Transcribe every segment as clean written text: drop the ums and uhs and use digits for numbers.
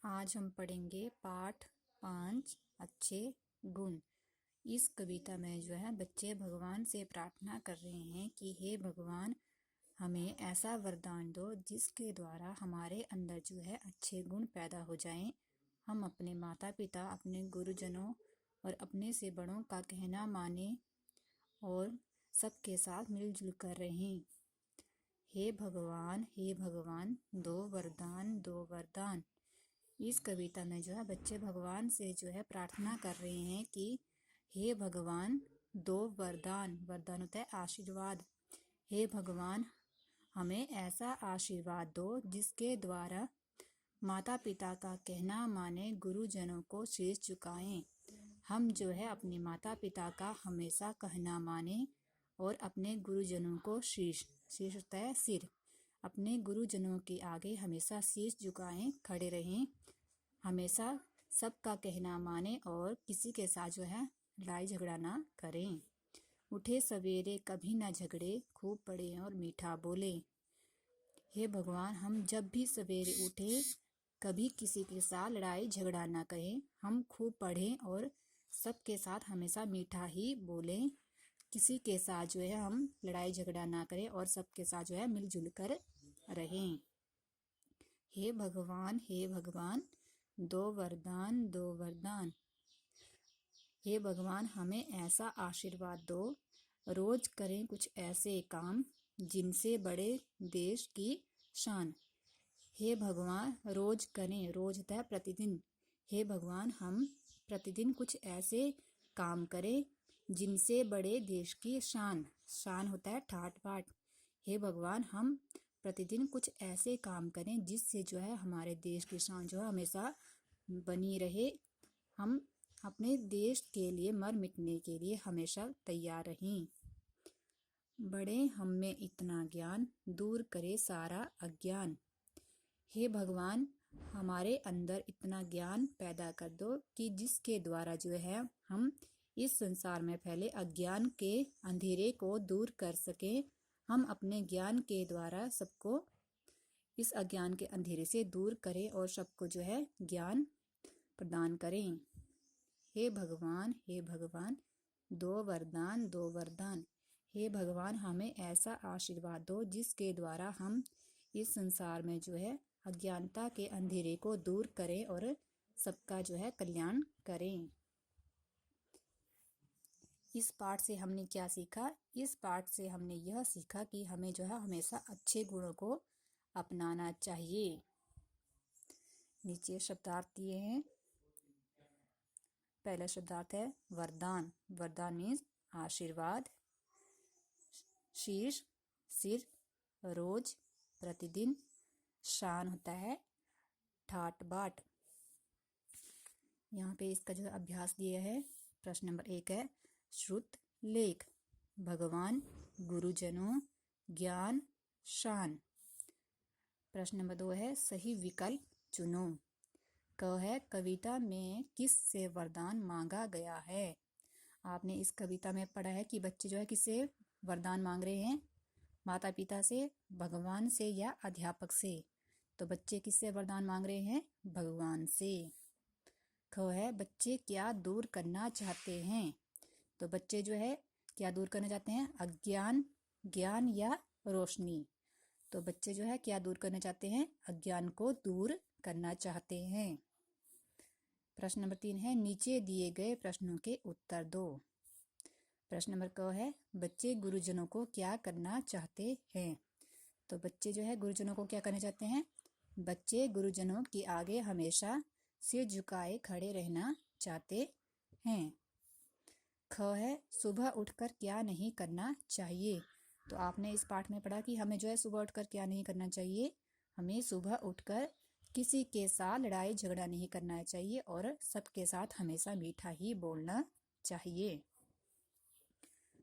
आज हम पढ़ेंगे पाठ 5 अच्छे गुण। इस कविता में जो है बच्चे भगवान से प्रार्थना कर रहे हैं कि हे भगवान, हमें ऐसा वरदान दो जिसके द्वारा हमारे अंदर जो है अच्छे गुण पैदा हो जाएं। हम अपने माता पिता, अपने गुरुजनों और अपने से बड़ों का कहना माने और सबके साथ मिलजुल कर रहें। हे भगवान, दो वरदान। इस कविता में जो है बच्चे भगवान से जो है प्रार्थना कर रहे हैं कि हे भगवान, दो वरदान होता है आशीर्वाद। हे भगवान, हमें ऐसा आशीर्वाद दो जिसके द्वारा माता पिता का कहना माने, गुरुजनों को शीश झुकाएं। हम जो है अपने माता पिता का हमेशा कहना माने और अपने गुरुजनों को शीश होता है सिर, अपने गुरुजनों के आगे हमेशा शीश झुकाएं, खड़े रहें, हमेशा सबका कहना माने और किसी के साथ जो है लड़ाई झगड़ा ना करें। उठे सवेरे कभी ना झगड़े, खूब पढ़े और मीठा बोले। हे भगवान, हम जब भी सवेरे उठे कभी किसी के साथ लड़ाई झगड़ा ना करें, हम खूब पढ़ें और सबके साथ हमेशा मीठा ही बोलें। किसी के साथ जो है हम लड़ाई झगड़ा ना करें और सबके साथ जो है मिलजुल कर रहें। हे भगवान, दो वरदान। हे भगवान, हमें ऐसा आशीर्वाद दो, रोज करें कुछ ऐसे काम जिनसे बड़े देश की शान। हे भगवान, रोज करें, रोज होता है प्रतिदिन। हे भगवान, हम प्रतिदिन कुछ ऐसे काम करें जिनसे बड़े देश की शान होता है ठाट बाट। हे भगवान, हम प्रतिदिन कुछ ऐसे काम करें जिससे जो है हमारे देश की शान जो है हमेशा बनी रहे। हम अपने देश के लिए मर मिटने के लिए हमेशा तैयार रहें। बड़े हम में इतना ज्ञान, दूर करे सारा अज्ञान। हे भगवान, हमारे अंदर इतना ज्ञान पैदा कर दो कि जिसके द्वारा जो है हम इस संसार में फैले अज्ञान के अंधेरे को दूर कर सकें। हम अपने ज्ञान के द्वारा सबको इस अज्ञान के अंधेरे से दूर करें और सबको जो है ज्ञान प्रदान करें। हे भगवान, दो वरदान। हे भगवान, हमें ऐसा आशीर्वाद दो जिसके द्वारा हम इस संसार में जो है अज्ञानता के अंधेरे को दूर करें और सबका जो है कल्याण करें। इस पाठ से हमने क्या सीखा? इस पाठ से हमने यह सीखा कि हमें जो है हमेशा अच्छे गुणों को अपनाना चाहिए। नीचे शब्दार्थ दिए हैं। पहला शब्दार्थ है वरदान। वरदान मीन्स आशीर्वाद। शीर्ष सिर, रोज प्रतिदिन। शान होता है ठाट बाट। यहाँ पे इसका जो अभ्यास दिया है, प्रश्न नंबर 1 है श्रुत लेख। भगवान, गुरुजनों, ज्ञान, शान। प्रश्न नंबर 2 है सही विकल्प चुनो। क है कविता में किस से वरदान मांगा गया है। आपने इस कविता में पढ़ा है कि बच्चे जो है किससे वरदान मांग रहे हैं, माता पिता से, भगवान से या अध्यापक से। तो बच्चे किससे वरदान मांग रहे हैं? भगवान से। ख है बच्चे क्या दूर करना चाहते हैं। तो बच्चे जो है क्या दूर करना चाहते हैं? अज्ञान, ज्ञान या रोशनी। तो बच्चे जो है क्या दूर करना चाहते हैं? अज्ञान को दूर करना चाहते हैं। प्रश्न नंबर 3 है नीचे दिए गए प्रश्नों के उत्तर दो। प्रश्न नंबर क है बच्चे गुरुजनों को क्या करना चाहते हैं। तो बच्चे जो है गुरुजनों को क्या करना चाहते हैं? बच्चे गुरुजनों के आगे हमेशा सिर झुकाए खड़े रहना चाहते हैं। ख है सुबह उठकर क्या नहीं करना चाहिए। तो आपने इस पाठ में पढ़ा कि हमें जो है सुबह उठकर क्या नहीं करना चाहिए। हमें सुबह उठकर किसी के साथ लड़ाई झगड़ा नहीं करना चाहिए और सबके साथ हमेशा मीठा ही बोलना चाहिए।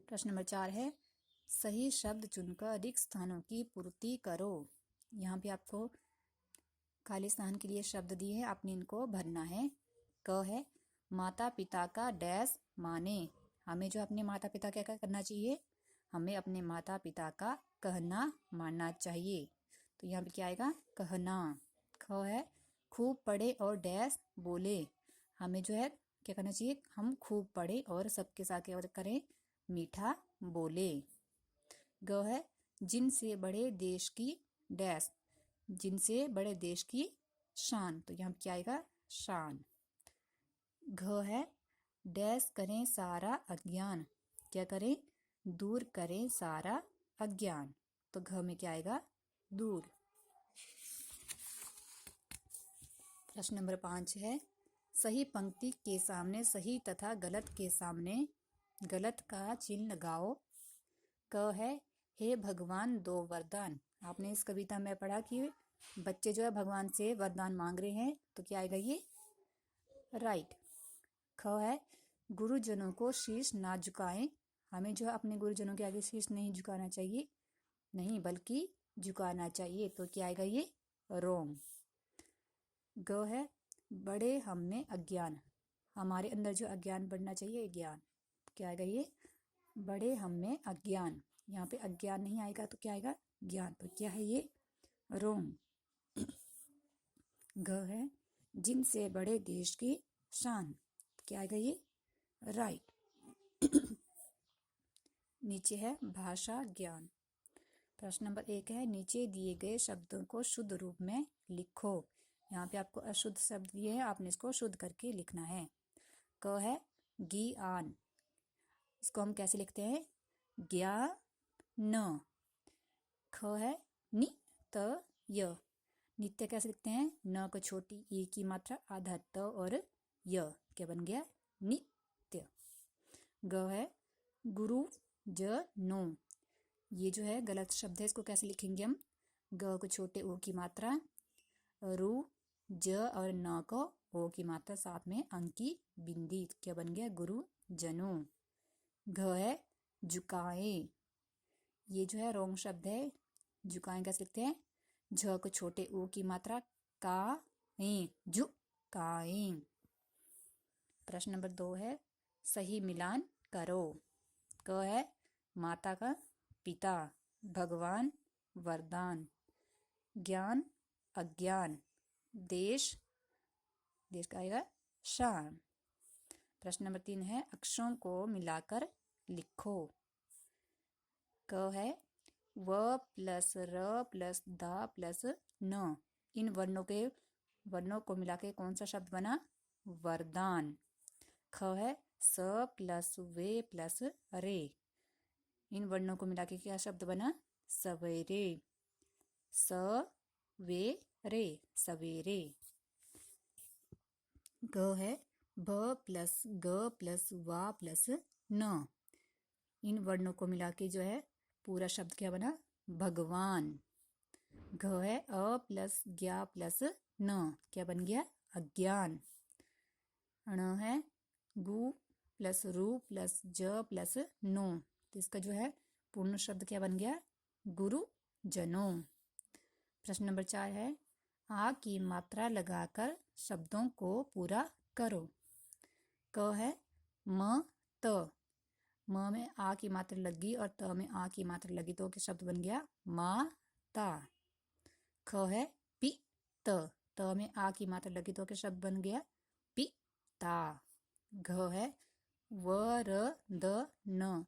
प्रश्न नंबर 4 है सही शब्द चुनकर रिक्त स्थानों की पूर्ति करो। यहाँ पे आपको खाली स्थान के लिए शब्द दिए हैं, आपने इनको भरना है। क है माता पिता का डैश माने। हमें जो अपने माता पिता क्या करना चाहिए? हमें अपने माता पिता का कहना मानना चाहिए। तो यहाँ पे क्या आएगा? कहना। ख है खूब पढ़े और डैश बोले। हमें जो है क्या करना चाहिए, हम खूब पढ़े और सबके साथ क्या करें, मीठा बोले। ग है जिनसे बड़े देश की डैश, जिनसे बड़े देश की शान, तो यहाँ क्या आएगा, शान। घ है डैश करें सारा अज्ञान, क्या करें, दूर करें सारा अज्ञान, तो घ में क्या आएगा, दूर। प्रश्न नंबर 5 है सही पंक्ति के सामने सही तथा गलत के सामने गलत का चिन्ह लगाओ। क है हे भगवान दो वरदान। आपने इस कविता में पढ़ा कि बच्चे जो है भगवान से वरदान मांग रहे हैं, तो क्या आएगा ये, राइट। ख है गुरुजनों को शीश ना झुकाएं। हमें जो है अपने गुरुजनों के आगे शीश नहीं झुकाना चाहिए, नहीं बल्कि झुकाना चाहिए, तो क्या आएगा ये, रोंग। ग है बड़े हम में अज्ञान, हमारे अंदर जो अज्ञान बढ़ना चाहिए, ज्ञान, क्या आएगा ये, बड़े हम में अज्ञान। यहाँ पे अज्ञान नहीं आएगा तो क्या आएगा, ज्ञान, तो क्या है ये, रोंग। ग है जिनसे बड़े देश की शान, क्या आएगा ये, राइट। नीचे है भाषा ज्ञान। प्रश्न नंबर 1 है नीचे दिए गए शब्दों को शुद्ध रूप में लिखो। यहाँ पे आपको अशुद्ध शब्द दिए हैं, आपने इसको शुद्ध करके लिखना है। क है ज्ञान, इसको हम कैसे लिखते हैं, ज्ञान। ख है नित्य, नित्य कैसे लिखते हैं, न को छोटी ई की मात्रा आधा त और य, क्या बन गया, नित्य। ग है गुरु जनो, ये जो है गलत शब्द है, इसको कैसे लिखेंगे हम, ग को छोटे ओ की मात्रा, रु ज और न को ओ की मात्रा, साथ में अंक की बिंदी, क्या बन गया, गुरु जनो। घ है झुकाए, ये जो है रोंग शब्द है, झुकाएं कैसे लिखते हैं, झ को छोटे ओ की मात्रा, का झुकाए। प्रश्न नंबर 2 है सही मिलान करो। क है माता का पिता, भगवान वरदान, ज्ञान अज्ञान, देश, देश का आएगा शान। प्रश्न नंबर 3 है अक्षरों को मिलाकर लिखो। क है व प्लस र प्लस द प्लस न, इन वर्णों को मिला के कौन सा शब्द बना, वरदान। ख है स प्लस वे प्लस रे, इन वर्णों को मिला के क्या शब्द बना, सवेरे। स वे रे, सवेरे। ग है भ प्लस ग प्लस वा प्लस न, इन वर्णों को मिला के जो है पूरा शब्द क्या बना, भगवान। घ है अ प्लस ज्ञा प्लस न, क्या बन गया, अज्ञान। ण है गु प्लस रु प्लस ज प्लस नो, तो इसका जो है पूर्ण शब्द क्या बन गया, गुरु जनो। प्रश्न नंबर 4 है आ की मात्रा लगाकर शब्दों को पूरा करो। क है म त, म में आ की मात्रा लगी और त में आ की मात्रा लगी तो क्या शब्द बन गया, माता। ख है पि त में आ की मात्रा लगी तो क्या शब्द बन गया, पिता। घ है व र द न,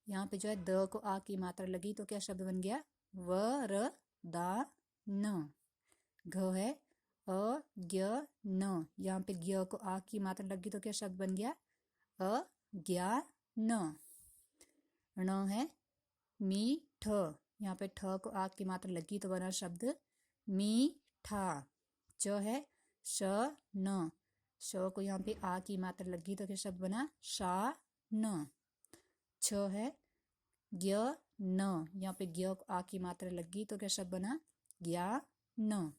यहाँ पे जो है द को आ की मात्रा लगी तो क्या शब्द बन गया, व र दा न। घ है अ ज्ञ न, यहाँ पे ज्ञ को आ की मात्रा लगी तो क्या शब्द बन गया, अ ज्ञा न। ण है मीठ, यहाँ पे ठ को आ की मात्रा लगी तो बना शब्द मीठा। च है श न, श को यहाँ पे आ की मात्रा लगी तो क्या शब्द बना, शा न। छ है ज्ञ न, यहाँ पे ज्ञ को आ की मात्रा लगी तो क्या शब्द बना, ज्ञा न।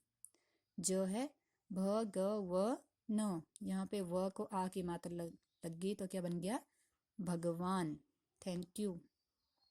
ज है भ ग व न, यहाँ पे व को आ की मात्रा लगी तो क्या बन गया, भगवान। Thank you.